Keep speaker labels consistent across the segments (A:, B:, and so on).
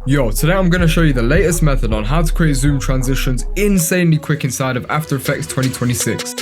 A: Yo, today I'm going to show you the latest method on how to create zoom transitions insanely quick inside of After Effects 2026.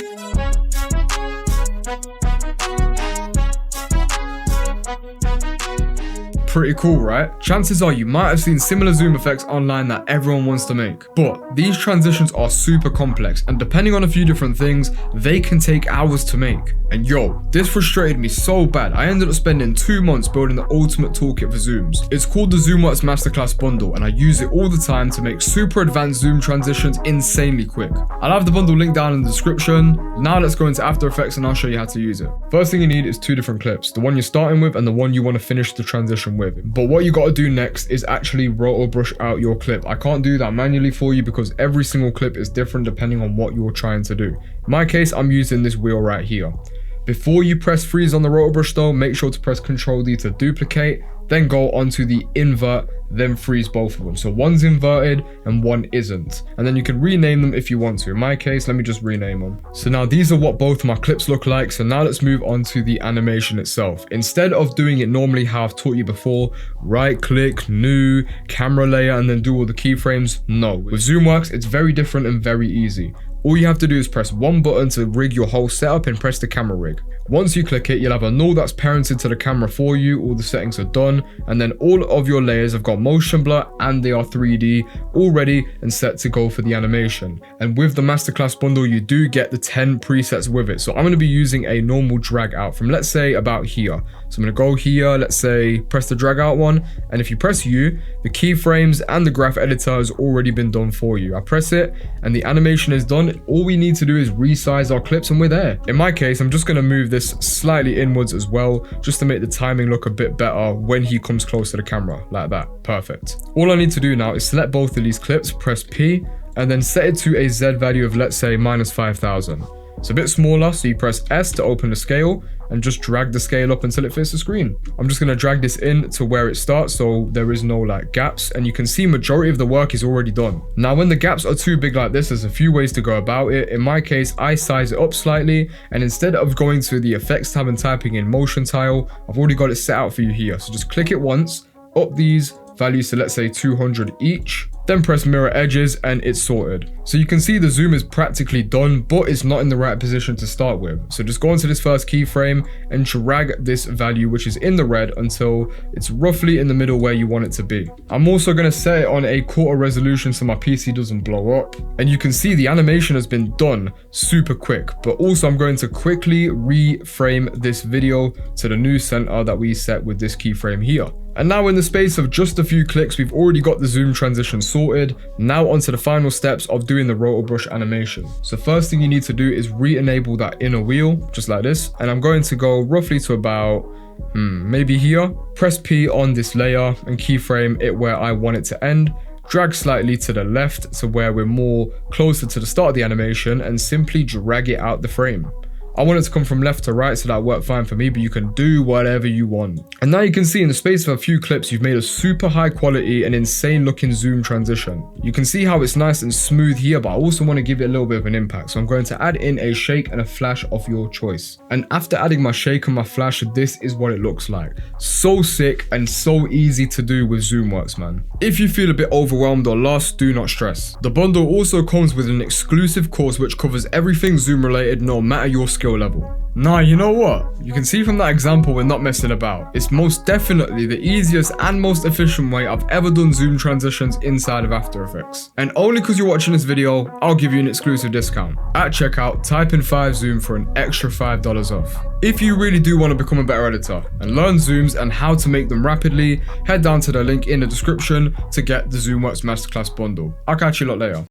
A: Pretty cool, right? Chances are you might have seen similar zoom effects online that everyone wants to make. But these transitions are super complex, and depending on a few different things, they can take hours to make. And yo, this frustrated me so bad, I ended up spending 2 months building the ultimate toolkit for zooms. It's called the ZoomWorks Masterclass Bundle, and I use it all the time to make super advanced zoom transitions insanely quick. I'll have the bundle linked down in the description. Now let's go into After Effects and I'll show you how to use it. First thing you need is 2 different clips, the one you're starting with and the one you want to finish the transition with. But what you got to do next is actually roto brush out your clip. I can't do that manually for you because every single clip is different depending on what you're trying to do. In my case, I'm using this wheel right here. Before you press freeze on the roto brush though, make sure to press Ctrl D to duplicate, then go onto the invert, then freeze both of them. So one's inverted and one isn't. And then you can rename them if you want to. In my case, let me just rename them. So now these are what both of my clips look like. So now let's move on to the animation itself. Instead of doing it normally how I've taught you before, right click, new, camera layer, and then do all the keyframes, no. With ZoomWorks, it's very different and very easy. All you have to do is press one button to rig your whole setup and press the camera rig. Once you click it, you'll have a null that's parented to the camera for you, all the settings are done, and then all of your layers have got motion blur and they are 3D, all ready and set to go for the animation. And with the Masterclass bundle, you do get the 10 presets with it. So I'm going to be using a normal drag out from, let's say, about here. So I'm going to go here, let's say, press the drag out one, and if you press U, the keyframes and the graph editor has already been done for you. I press it and the animation is done. All we need to do is resize our clips and we're there. In my case, I'm just going to move this slightly inwards as well, just to make the timing look a bit better when he comes close to the camera, like that. Perfect. All I need to do now is select both of these clips, press P, and then set it to a Z value of, let's say, -5000. It's a bit smaller, so you press S to open the scale and just drag the scale up until it fits the screen. I'm just going to drag this in to where it starts so there is no like gaps, and you can see majority of the work is already done. Now when the gaps are too big like this, there's a few ways to go about it. In my case, I size it up slightly, and instead of going to the effects tab and typing in motion tile, I've already got it set out for you here. So just click it once, up these values to, let's say, 200 each, then press mirror edges and it's sorted. So you can see the zoom is practically done, but it's not in the right position to start with. So just go into this first keyframe and drag this value, which is in the red, until it's roughly in the middle where you want it to be. I'm also going to set it on a quarter resolution so my PC doesn't blow up. And you can see the animation has been done super quick, but also I'm going to quickly reframe this video to the new center that we set with this keyframe here. And now in the space of just a few clicks, we've already got the zoom transition sorted. Now onto the final steps of doing the roto brush animation. So first thing you need to do is re-enable that inner wheel, just like this. And I'm going to go roughly to about, maybe here. Press P on this layer and keyframe it where I want it to end. Drag slightly to the left to where we're more closer to the start of the animation and simply drag it out the frame. I want it to come from left to right, so that worked fine for me, but you can do whatever you want. And now you can see in the space of a few clips, you've made a super high quality and insane looking zoom transition. You can see how it's nice and smooth here, but I also want to give it a little bit of an impact. So I'm going to add in a shake and a flash of your choice. And after adding my shake and my flash, this is what it looks like. So sick and so easy to do with ZoomWorks, man. If you feel a bit overwhelmed or lost, do not stress. The bundle also comes with an exclusive course which covers everything zoom related, no matter your skill level. Nah, you know what? You can see from that example we're not messing about. It's most definitely the easiest and most efficient way I've ever done zoom transitions inside of After Effects. And only because you're watching this video, I'll give you an exclusive discount. At checkout, type in 5zoom for an extra $5 off. If you really do want to become a better editor and learn zooms and how to make them rapidly, head down to the link in the description to get the ZoomWorks Masterclass bundle. I'll catch you lot later.